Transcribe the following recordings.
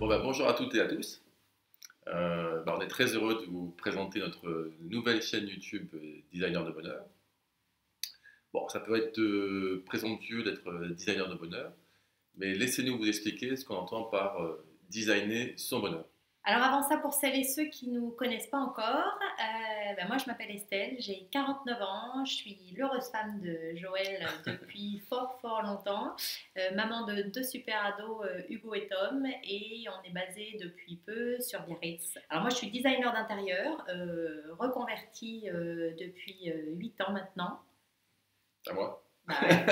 Bonjour à toutes et à tous. On est très heureux de vous présenter notre nouvelle chaîne YouTube Designer de Bonheur. Bon, ça peut être présomptueux d'être designer de bonheur, mais laissez-nous vous expliquer ce qu'on entend par designer son bonheur. Alors avant ça, pour celles et ceux qui ne nous connaissent pas encore, moi je m'appelle Estelle, j'ai 49 ans, je suis l'heureuse femme de Joël depuis fort longtemps, maman de deux super ados, Hugo et Tom, et on est basé depuis peu sur Biarritz. Alors moi je suis designer d'intérieur, reconvertie depuis 8 ans maintenant. À moi. Bah ouais.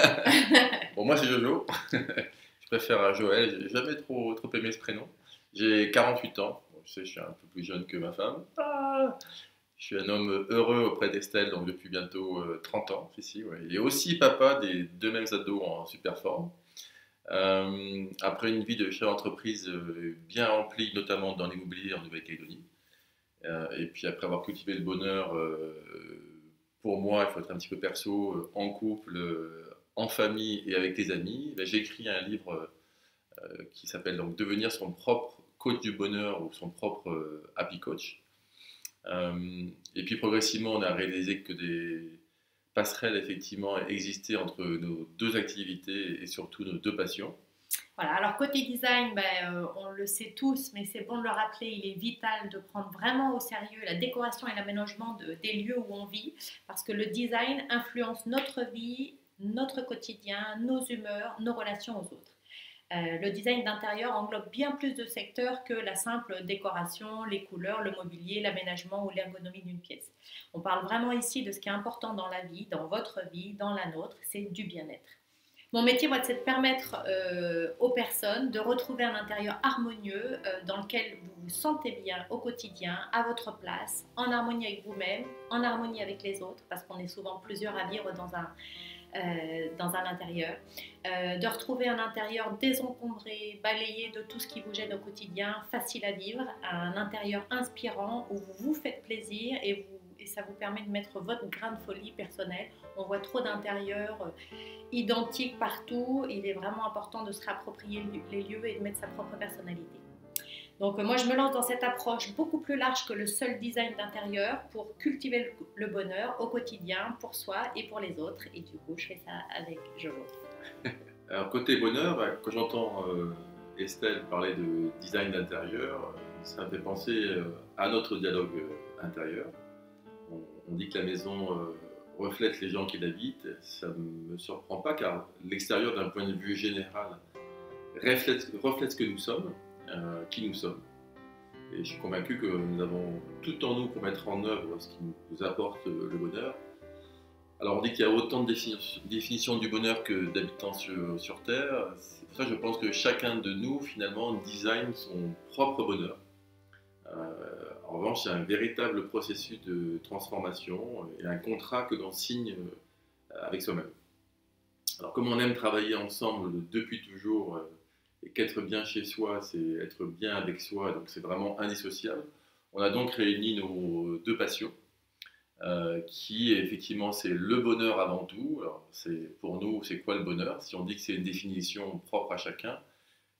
Bon, moi c'est Jojo. Je préfère Joël, j'ai jamais trop aimé ce prénom. J'ai 48 ans, bon, je sais, je suis un peu plus jeune que ma femme. Je suis un homme heureux auprès d'Estelle, donc depuis bientôt 30 ans, ici, ouais. Et aussi papa des deux mêmes ados en super forme. Après une vie de chef d'entreprise bien remplie, notamment dans l'immobilier en Nouvelle-Calédonie. Et puis après avoir cultivé le bonheur, pour moi, il faut être un petit peu perso, en couple, en famille et avec les amis. Ben, j'ai écrit un livre qui s'appelle donc Devenir son propre coach du bonheur ou son propre happy coach. Et puis progressivement, on a réalisé que des passerelles effectivement existaient entre nos deux activités et surtout nos deux passions. Voilà, alors côté design, on le sait tous, mais c'est bon de le rappeler, il est vital de prendre vraiment au sérieux la décoration et l'aménagement des lieux où on vit, parce que le design influence notre vie, notre quotidien, nos humeurs, nos relations aux autres. Le design d'intérieur englobe bien plus de secteurs que la simple décoration, les couleurs, le mobilier, l'aménagement ou l'ergonomie d'une pièce. On parle vraiment ici de ce qui est important dans la vie, dans votre vie, dans la nôtre, c'est du bien-être. Mon métier, moi, c'est de permettre aux personnes de retrouver un intérieur harmonieux dans lequel vous vous sentez bien au quotidien, à votre place, en harmonie avec vous-même, en harmonie avec les autres, parce qu'on est souvent plusieurs à vivre dans un intérieur, de retrouver un intérieur désencombré, balayé de tout ce qui vous gêne au quotidien, facile à vivre, un intérieur inspirant où vous vous faites plaisir et ça vous permet de mettre votre grain de folie personnelle. On voit trop d'intérieurs identiques partout. Il est vraiment important de se réapproprier les lieux et de mettre sa propre personnalité. Donc moi je me lance dans cette approche beaucoup plus large que le seul design d'intérieur pour cultiver le bonheur au quotidien pour soi et pour les autres. Et du coup je fais ça avec Jojo. Alors côté bonheur, quand j'entends Estelle parler de design d'intérieur, ça me fait penser à notre dialogue intérieur. On dit que la maison reflète les gens qui l'habitent. Ça ne me surprend pas car l'extérieur d'un point de vue général reflète ce que nous sommes, qui nous sommes. Et je suis convaincu que nous avons tout en nous pour mettre en œuvre ce qui nous apporte le bonheur. Alors on dit qu'il y a autant de définitions du bonheur que d'habitants sur Terre. C'est pour ça que je pense que chacun de nous finalement design son propre bonheur. En revanche, c'est un véritable processus de transformation et un contrat que l'on signe avec soi-même. Alors comme on aime travailler ensemble depuis toujours et qu'être bien chez soi, c'est être bien avec soi, donc c'est vraiment indissociable, on a donc réuni nos deux passions. Qui effectivement c'est le bonheur avant tout. Alors, pour nous, c'est quoi le bonheur? Si on dit que c'est une définition propre à chacun,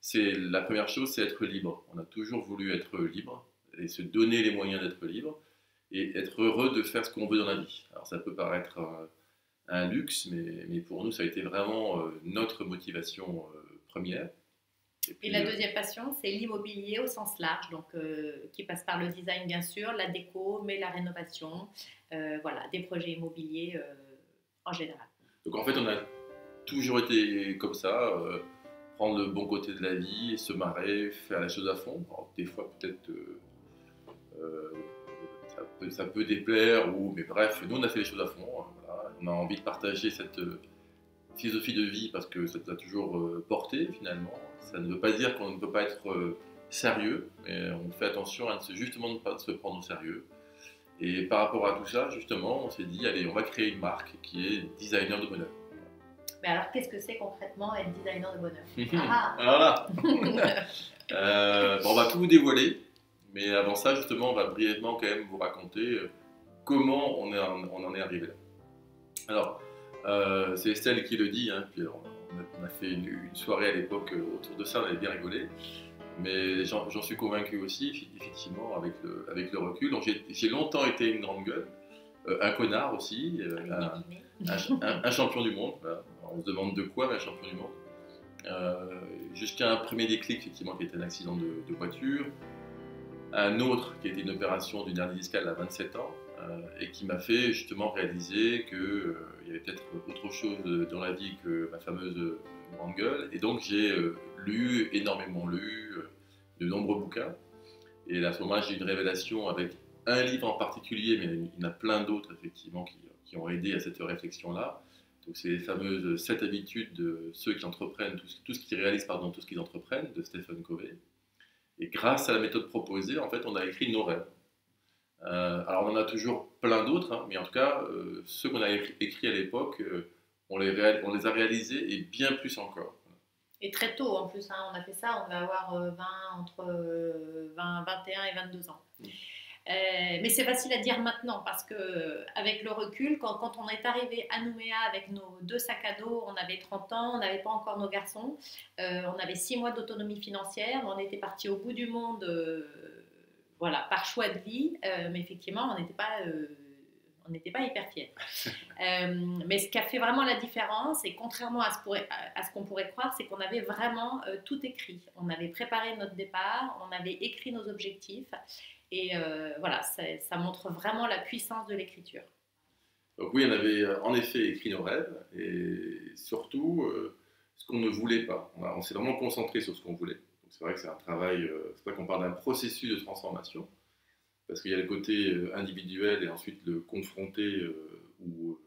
c'est la première chose, c'est être libre. On a toujours voulu être libre et se donner les moyens d'être libre et être heureux de faire ce qu'on veut dans la vie. Alors ça peut paraître un luxe, mais pour nous, ça a été vraiment notre motivation première. Et la deuxième passion, c'est l'immobilier au sens large, donc qui passe par le design bien sûr, la déco, mais la rénovation, voilà, des projets immobiliers en général. Donc en fait, on a toujours été comme ça, prendre le bon côté de la vie, se marrer, faire les choses à fond. Alors, des fois, peut-être, euh, ça peut déplaire, mais bref, nous, on a fait les choses à fond. Voilà. On a envie de partager cette philosophie de vie parce que ça nous a toujours porté, finalement. Ça ne veut pas dire qu'on ne peut pas être sérieux, mais on fait attention à justement ne pas se prendre au sérieux. Et par rapport à tout ça, justement, on s'est dit, allez, on va créer une marque qui est designer de bonheur. Mais alors, qu'est-ce que c'est concrètement être designer de bonheur? Voilà. On va tout vous dévoiler, mais avant ça, justement, on va brièvement quand même vous raconter comment on en est arrivé là. Alors, c'est Estelle qui le dit, hein, puis on a fait une soirée à l'époque autour de ça, on avait bien rigolé. Mais j'en suis convaincu aussi, effectivement, avec le recul. Donc j'ai longtemps été une grande gueule, un connard aussi, un champion du monde. Voilà. On se demande de quoi, mais un champion du monde. Jusqu'à un premier déclic, effectivement, qui était un accident de voiture. Un autre qui était une opération d'une hernie discale à 27 ans, et qui m'a fait justement réaliser qu'il y avait peut-être autre chose dans la vie que ma fameuse grande gueule. Et donc j'ai énormément lu, de nombreux bouquins. Et à ce moment-là, j'ai eu une révélation avec un livre en particulier, mais il y en a plein d'autres effectivement qui ont aidé à cette réflexion-là. Donc c'est les fameuses 7 habitudes de ceux qui entreprennent, tout ce qu'ils réalisent, pardon, tout ce qu'ils entreprennent, de Stephen Covey. Et grâce à la méthode proposée, en fait, on a écrit nos rêves. Alors on en a toujours plein d'autres, hein, mais en tout cas, ceux qu'on a écrits à l'époque, on les a réalisés et bien plus encore. Et très tôt en plus, hein, on a fait ça, on va avoir entre 21 et 22 ans. Mais c'est facile à dire maintenant parce qu'avec le recul, quand on est arrivé à Nouméa avec nos 2 sacs à dos, on avait 30 ans, on n'avait pas encore nos garçons, on avait 6 mois d'autonomie financière, on était parti au bout du monde, voilà, par choix de vie, mais effectivement, on n'était pas hyper fiers. Mais ce qui a fait vraiment la différence, et contrairement à ce qu'on pourrait croire, c'est qu'on avait vraiment tout écrit. On avait préparé notre départ, on avait écrit nos objectifs. Et voilà, ça montre vraiment la puissance de l'écriture. Donc oui, on avait en effet écrit nos rêves et surtout ce qu'on ne voulait pas. On s'est vraiment concentré sur ce qu'on voulait. Donc c'est vrai que c'est un travail, c'est vrai qu'on parle d'un processus de transformation, parce qu'il y a le côté individuel et ensuite le confronter ou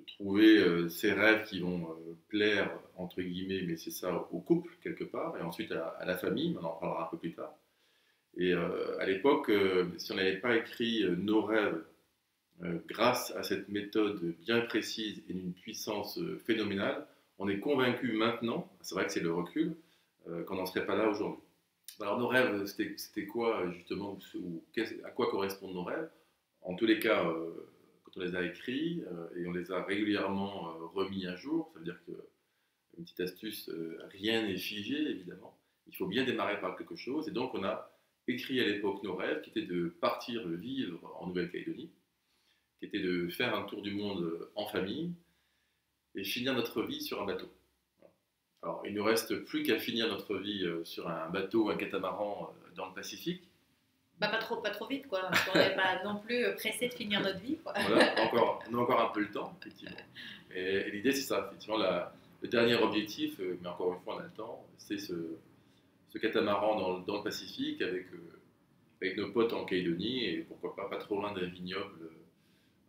trouver ses rêves qui vont plaire, entre guillemets, mais c'est ça, au couple quelque part, et ensuite à la famille, mais on en parlera un peu plus tard. Et à l'époque, si on n'avait pas écrit nos rêves grâce à cette méthode bien précise et d'une puissance phénoménale, on est convaincu maintenant, c'est vrai que c'est le recul, qu'on n'en serait pas là aujourd'hui. Alors nos rêves, c'était quoi justement, à quoi correspondent nos rêves? En tous les cas, quand on les a écrits et on les a régulièrement remis à jour, ça veut dire que, une petite astuce, rien n'est figé évidemment, il faut bien démarrer par quelque chose, et donc on a écrit à l'époque nos rêves, qui étaient de partir vivre en Nouvelle-Calédonie, qui était de faire un tour du monde en famille et finir notre vie sur un bateau. Alors, il ne nous reste plus qu'à finir notre vie sur un bateau, un catamaran dans le Pacifique. Bah, pas trop vite, quoi. Parce qu'on n'est pas non plus pressé de finir notre vie, quoi. Voilà, on a encore un peu le temps, effectivement. Et l'idée, c'est ça, effectivement, le dernier objectif, mais encore une fois, on a le temps, c'est ce catamaran dans le Pacifique avec nos potes en Calédonie et pourquoi pas trop loin d'un vignoble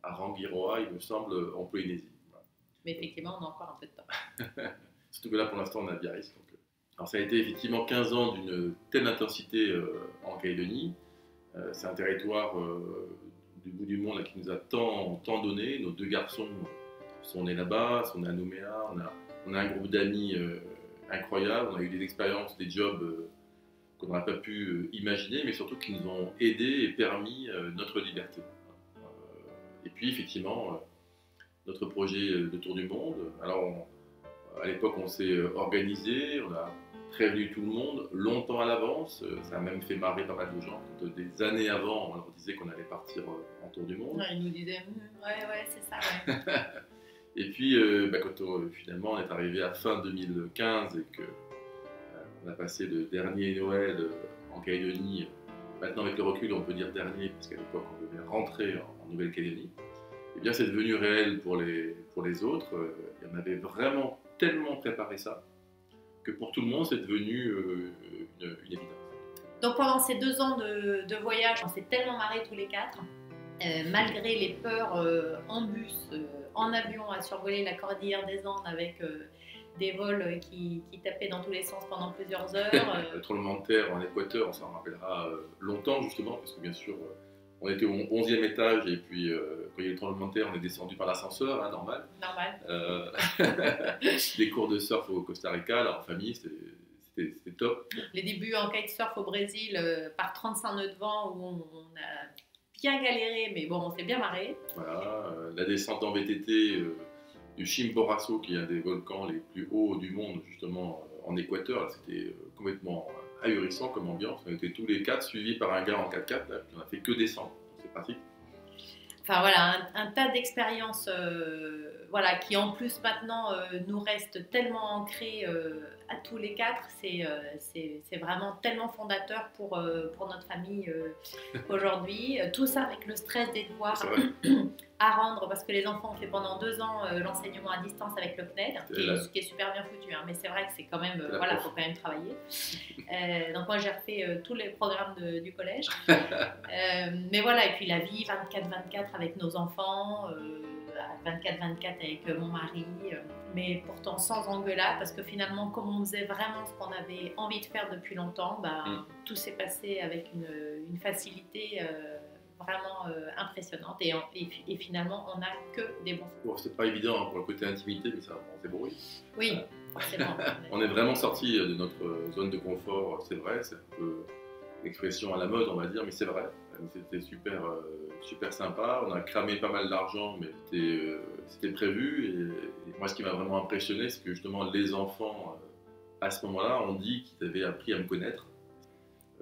à Rangiroa, il me semble, en Polynésie. Voilà. Mais effectivement, on a encore un peu de temps. Surtout que là, pour l'instant, on a Biarritz. Alors, ça a été effectivement 15 ans d'une telle intensité en Calédonie. C'est un territoire du bout du monde là, qui nous a tant donné. Nos 2 garçons sont nés là-bas, sont nés à Nouméa. On a un groupe d'amis incroyable. On a eu des expériences, des jobs qu'on n'aurait pas pu imaginer, mais surtout qui nous ont aidés et permis notre liberté. Et puis, effectivement, notre projet de tour du monde. Alors, à l'époque, on s'est organisé, on a prévenu tout le monde longtemps à l'avance. Ça a même fait marrer pas mal de gens. Des années avant, on leur disait qu'on allait partir en tour du monde. Ouais, ils nous disaient, ouais, c'est ça, ouais. Et puis, quand finalement on est arrivé à fin 2015 et qu'on a passé le dernier Noël en Calédonie, maintenant avec le recul, on peut dire dernier, parce qu'à l'époque, on devait rentrer en Nouvelle-Calédonie. Eh bien, c'est devenu réel pour les autres. Et on avait vraiment tellement préparé ça que pour tout le monde, c'est devenu une évidence. Donc pendant ces 2 ans de voyage, on s'est tellement marrés tous les 4, malgré les peurs en bus, en avion, à survoler la cordillère des Andes avec des vols qui tapaient dans tous les sens pendant plusieurs heures. Le tremblement de terre en Équateur, on s'en rappellera longtemps justement, parce que bien sûr, on était au 11e étage et puis quand il y a eu le tremblement de terre, on est descendu par l'ascenseur, hein, normal. Des cours de surf au Costa Rica, là, en famille, c'était top. Les débuts en kitesurf au Brésil par 35 nœuds de vent où on a bien galéré, mais bon, on s'est bien marré. Voilà, la descente en VTT du Chimborazo, qui est un des volcans les plus hauts du monde, justement en Équateur, c'était complètement ahurissant comme ambiance. On était tous les 4 suivis par un gars en 4x4, là, puis on a fait que descendre. C'est pratique. Enfin voilà, un tas d'expériences voilà, qui en plus maintenant nous restent tellement ancrées à tous les 4. C'est vraiment tellement fondateur pour notre famille aujourd'hui. Tout ça avec le stress des devoirs à rendre, parce que les enfants ont fait pendant 2 ans l'enseignement à distance avec le CNED, qui est super bien foutu, hein, mais c'est vrai que c'est quand même, voilà, il faut quand même travailler. Donc moi j'ai refait tous les programmes du collège. Mais voilà, et puis la vie 24-24 avec nos enfants, 24-24 avec mon mari, mais pourtant sans engueulade, parce que finalement, comme on faisait vraiment ce qu'on avait envie de faire depuis longtemps, tout s'est passé avec une facilité vraiment impressionnante, et finalement, on n'a que des bons souvenirs. Bon, c'est pas évident pour le côté intimité, mais ça, on s'est brouillé. Oui, forcément. On est vraiment sorti de notre zone de confort, c'est vrai, c'est un peu l'expression à la mode, on va dire, mais c'est vrai. C'était super, super sympa. On a cramé pas mal d'argent, mais c'était prévu. Et moi, ce qui m'a vraiment impressionné, c'est que justement, les enfants, à ce moment-là, ont dit qu'ils avaient appris à me connaître.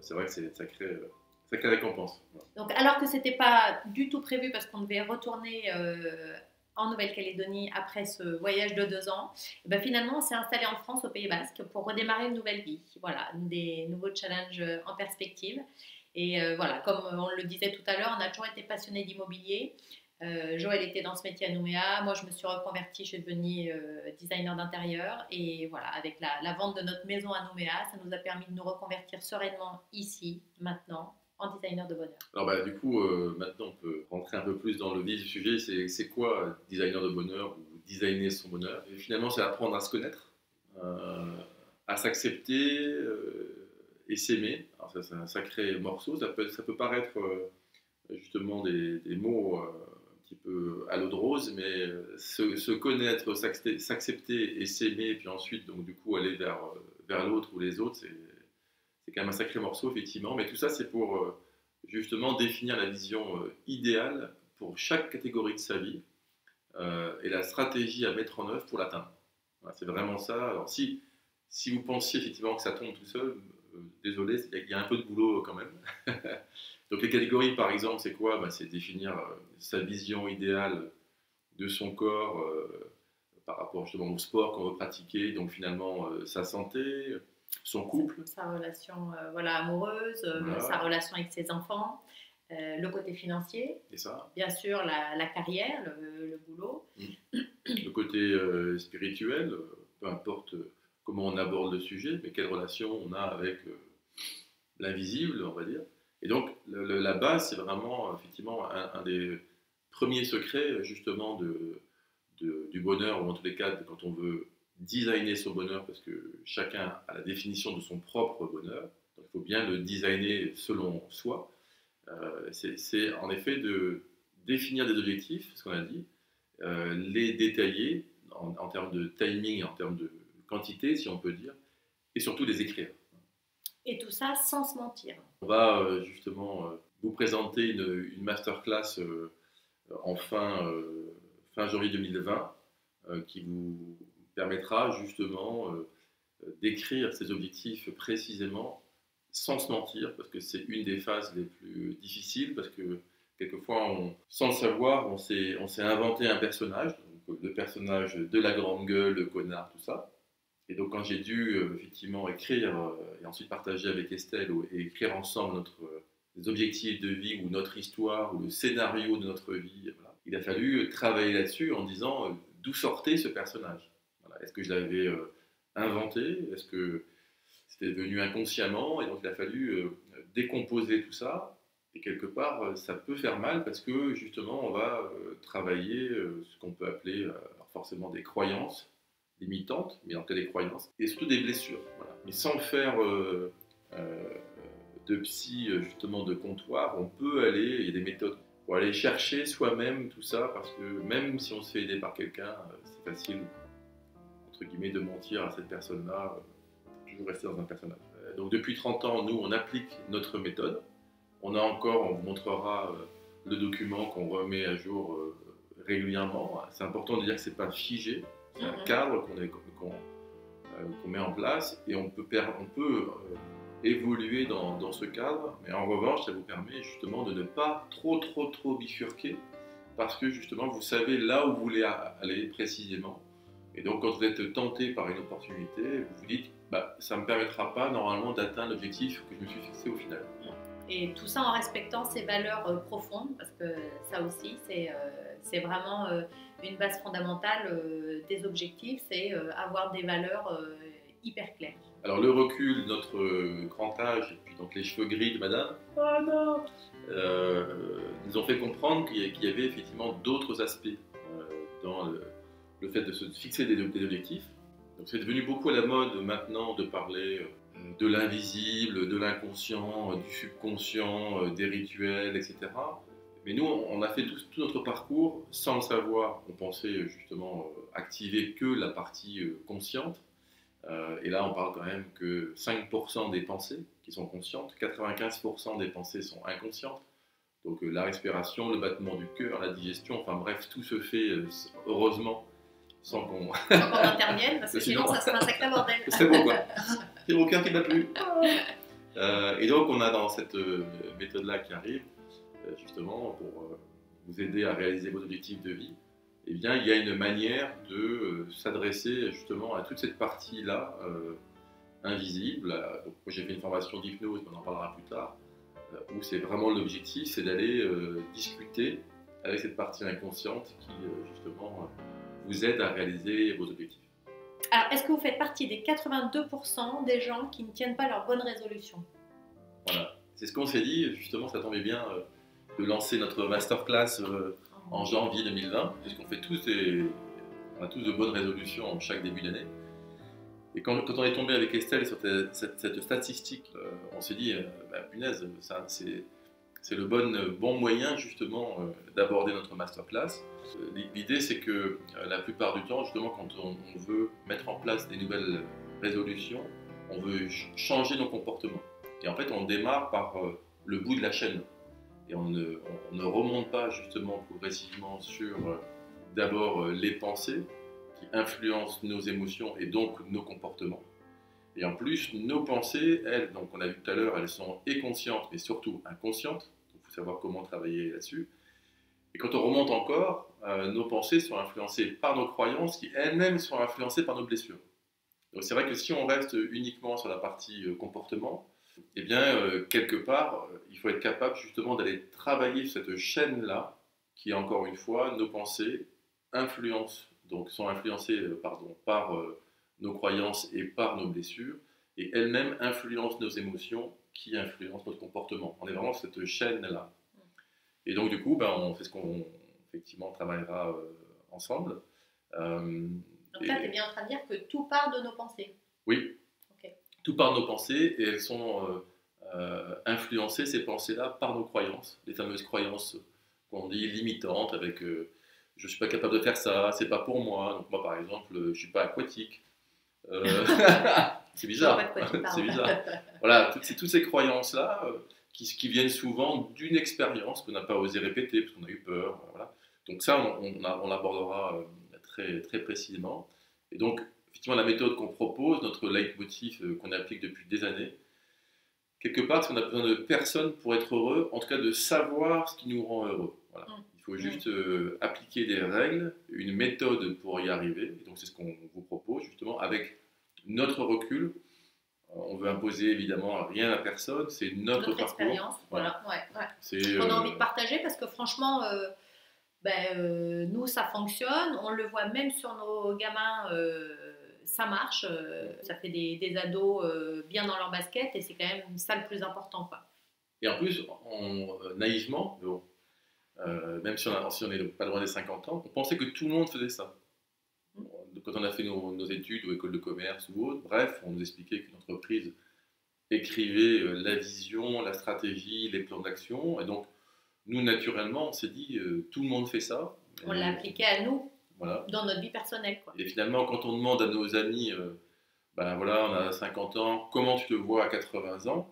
C'est vrai que c'est une sacrée récompense. Donc, alors que ce n'était pas du tout prévu, parce qu'on devait retourner en Nouvelle-Calédonie après ce voyage de 2 ans, et ben finalement, on s'est installé en France, au Pays Basque, pour redémarrer une nouvelle vie. Voilà, des nouveaux challenges en perspective. Et voilà, comme on le disait tout à l'heure, on a toujours été passionnés d'immobilier. Joël était dans ce métier à Nouméa, moi je me suis reconvertie, je suis devenue designer d'intérieur, et voilà, avec la vente de notre maison à Nouméa, ça nous a permis de nous reconvertir sereinement ici, maintenant, en designer de bonheur. Alors du coup, maintenant on peut rentrer un peu plus dans le vif du sujet. C'est quoi designer de bonheur ou designer son bonheur? Et finalement, c'est apprendre à se connaître, à s'accepter et s'aimer. Alors ça, c'est un sacré morceau. Ça peut paraître justement des mots un petit peu à l'eau de rose, mais se connaître, s'accepter et s'aimer, puis ensuite donc du coup aller vers l'autre ou les autres, c'est quand même un sacré morceau, effectivement. Mais tout ça, c'est pour justement définir la vision idéale pour chaque catégorie de sa vie et la stratégie à mettre en œuvre pour l'atteindre. Voilà, c'est vraiment ça. Alors, si vous pensiez effectivement que ça tombe tout seul, désolé, il y a un peu de boulot quand même. Donc, les catégories, par exemple, c'est quoi? C'est définir sa vision idéale de son corps par rapport justement au sport qu'on veut pratiquer, donc finalement sa santé, son couple, sa relation amoureuse, voilà. Sa relation avec ses enfants, le côté financier, et ça. Bien sûr la carrière, le boulot, le côté spirituel, peu importe comment on aborde le sujet, mais quelle relation on a avec l'invisible, on va dire. Et donc la base, c'est vraiment effectivement un des premiers secrets justement du bonheur, ou en tous les cas quand on veut designer son bonheur, parce que chacun a la définition de son propre bonheur, donc il faut bien le designer selon soi. C'est en effet de définir des objectifs, ce qu'on a dit, les détailler en termes de timing, en termes de quantité, si on peut dire, et surtout les écrire. Et tout ça sans se mentir. On va justement vous présenter une masterclass en fin janvier 2020 qui vous permettra justement d'écrire ces objectifs précisément sans se mentir, parce que c'est une des phases les plus difficiles, parce que quelquefois, sans le savoir, on s'est inventé un personnage, donc le personnage de la grande gueule, le connard, tout ça. Et donc quand j'ai dû effectivement écrire et ensuite partager avec Estelle et écrire ensemble les objectifs de vie ou notre histoire ou le scénario de notre vie, voilà, il a fallu travailler là-dessus en disant d'où sortait ce personnage. Voilà. Est-ce que je l'avais inventé? Est-ce que c'était venu inconsciemment? Et donc il a fallu décomposer tout ça. Et quelque part, ça peut faire mal parce que justement, on va travailler ce qu'on peut appeler forcément des croyances limitantes, mais en tout cas des croyances, et surtout des blessures. Voilà. Mais sans faire de psy, justement, de comptoir, on peut aller, il y a des méthodes pour aller chercher soi-même tout ça, parce que même si on se fait aider par quelqu'un, c'est facile, entre guillemets, de mentir à cette personne-là, toujours rester dans un personnage. Donc depuis 30 ans, nous, on applique notre méthode. On vous montrera le document qu'on remet à jour régulièrement. C'est important de dire que ce n'est pas figé, c'est un cadre qu'on met en place, et on peut évoluer dans ce cadre, mais en revanche, ça vous permet justement de ne pas trop bifurquer, parce que justement, vous savez là où vous voulez aller précisément. Et donc, quand vous êtes tenté par une opportunité, vous vous dites, bah, ça ne me permettra pas normalement d'atteindre l'objectif que je me suis fixé au final. Et tout ça en respectant ses valeurs profondes, parce que ça aussi, c'est vraiment une base fondamentale des objectifs, c'est avoir des valeurs hyper claires. Alors le recul, notre grand âge, et puis donc les cheveux gris de madame, oh non, nous ont fait comprendre qu'il y avait effectivement d'autres aspects dans le fait de se fixer des objectifs. Donc c'est devenu beaucoup à la mode maintenant de parler de l'invisible, de l'inconscient, du subconscient, des rituels, etc. Mais nous, on a fait tout notre parcours sans le savoir. On pensait justement activer que la partie consciente. Et là, on parle quand même que 5% des pensées qui sont conscientes, 95% des pensées sont inconscientes. Donc la respiration, le battement du cœur, la digestion, enfin bref, tout se fait heureusement sans qu'on intervienne, parce que sinon ça serait un sacré bordel. C'est bon quoi. C'est mon cœur qui bat plus. Et donc on a dans cette méthode-là qui arrive, justement pour vous aider à réaliser vos objectifs de vie, eh bien, il y a une manière de s'adresser justement à toute cette partie-là invisible. Donc, moi, j'ai fait une formation d'hypnose, on en parlera plus tard, où c'est vraiment l'objectif, c'est d'aller discuter avec cette partie inconsciente qui justement vous aide à réaliser vos objectifs. Alors, est-ce que vous faites partie des 82% des gens qui ne tiennent pas leurs bonnes résolutions? Voilà, c'est ce qu'on s'est dit, justement, ça tombait bien de lancer notre masterclass en janvier 2020, puisqu'on fait on a tous de bonnes résolutions en chaque début d'année. Et quand on est tombé avec Estelle sur cette statistique, on s'est dit, bah, punaise, c'est le bon moyen justement d'aborder notre masterclass. L'idée, c'est que la plupart du temps, justement, quand on veut mettre en place des nouvelles résolutions, on veut changer nos comportements. Et en fait, on démarre par le bout de la chaîne. Et on ne remonte pas justement progressivement sur d'abord les pensées qui influencent nos émotions et donc nos comportements. Et en plus, nos pensées, elles, donc on a vu tout à l'heure, elles sont et conscientes mais surtout inconscientes. Donc il faut savoir comment travailler là-dessus. Et quand on remonte encore, nos pensées sont influencées par nos croyances qui elles-mêmes sont influencées par nos blessures. Donc c'est vrai que si on reste uniquement sur la partie comportement, eh bien, quelque part, il faut être capable justement d'aller travailler cette chaîne-là, qui, encore une fois, nos pensées sont influencées par nos croyances et par nos blessures, et elles-mêmes influencent nos émotions, qui influencent notre comportement. On est vraiment cette chaîne-là. Et donc, du coup, on fait ce qu'on, effectivement, travaillera ensemble. Donc là, tu es bien en train de dire que tout part de nos pensées. Oui. Tout par nos pensées, et elles sont influencées, ces pensées-là, par nos croyances, les fameuses croyances qu'on dit limitantes, avec je ne suis pas capable de faire ça, c'est pas pour moi. Donc moi, par exemple, je ne suis pas aquatique. C'est bizarre. C'est bizarre. Voilà, toutes ces croyances-là qui viennent souvent d'une expérience qu'on n'a pas osé répéter parce qu'on a eu peur. Voilà. Donc ça, on l'abordera très précisément. Et donc, effectivement, la méthode qu'on propose, notre leitmotiv qu'on applique depuis des années, quelque part, parce qu'on a besoin de personne pour être heureux, en tout cas de savoir ce qui nous rend heureux. Voilà. Il faut juste appliquer des règles, une méthode pour y arriver. Et donc, c'est ce qu'on vous propose, justement, avec notre recul. On veut imposer évidemment rien à personne, c'est notre parcours. Expérience. Voilà. Ouais. On a envie de partager parce que franchement, nous, ça fonctionne. On le voit même sur nos gamins. Ça marche, ça fait des ados bien dans leur basket et c'est quand même ça le plus important, quoi. Et en plus, naïvement, même si on n'est pas loin des 50 ans, on pensait que tout le monde faisait ça. Quand on a fait nos études ou école de commerce ou autre, bref, on nous expliquait qu'une entreprise écrivait la vision, la stratégie, les plans d'action, et donc nous, naturellement, on s'est dit, tout le monde fait ça. On l'a appliqué à nous. Voilà. Dans notre vie personnelle, quoi. Et finalement, quand on demande à nos amis, voilà, on a 50 ans, comment tu te vois à 80 ans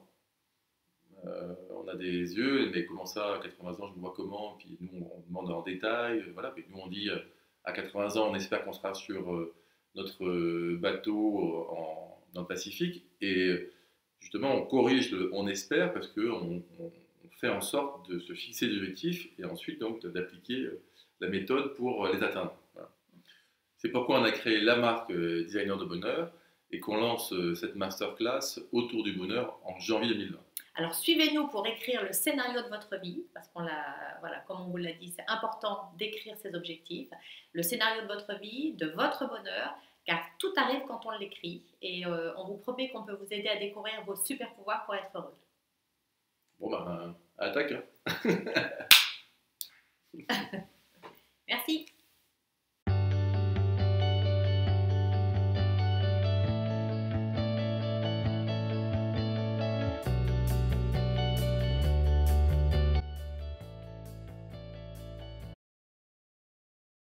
On a des yeux, mais comment ça, à 80 ans, je me vois comment? Puis nous, on demande en détail, voilà. Puis nous, on dit, à 80 ans, on espère qu'on sera sur notre bateau dans le Pacifique. Et justement, on corrige, on espère, parce qu'on fait en sorte de se fixer des objectifs et ensuite donc d'appliquer la méthode pour les atteindre. Voilà. C'est pourquoi on a créé la marque Designer de Bonheur et qu'on lance cette masterclass autour du bonheur en janvier 2020. Alors suivez-nous pour écrire le scénario de votre vie, parce qu'on l'a, voilà, comme on vous l'a dit, c'est important d'écrire ses objectifs, le scénario de votre vie, de votre bonheur, car tout arrive quand on l'écrit et on vous promet qu'on peut vous aider à découvrir vos super pouvoirs pour être heureux. Bon ben, attaque. Merci.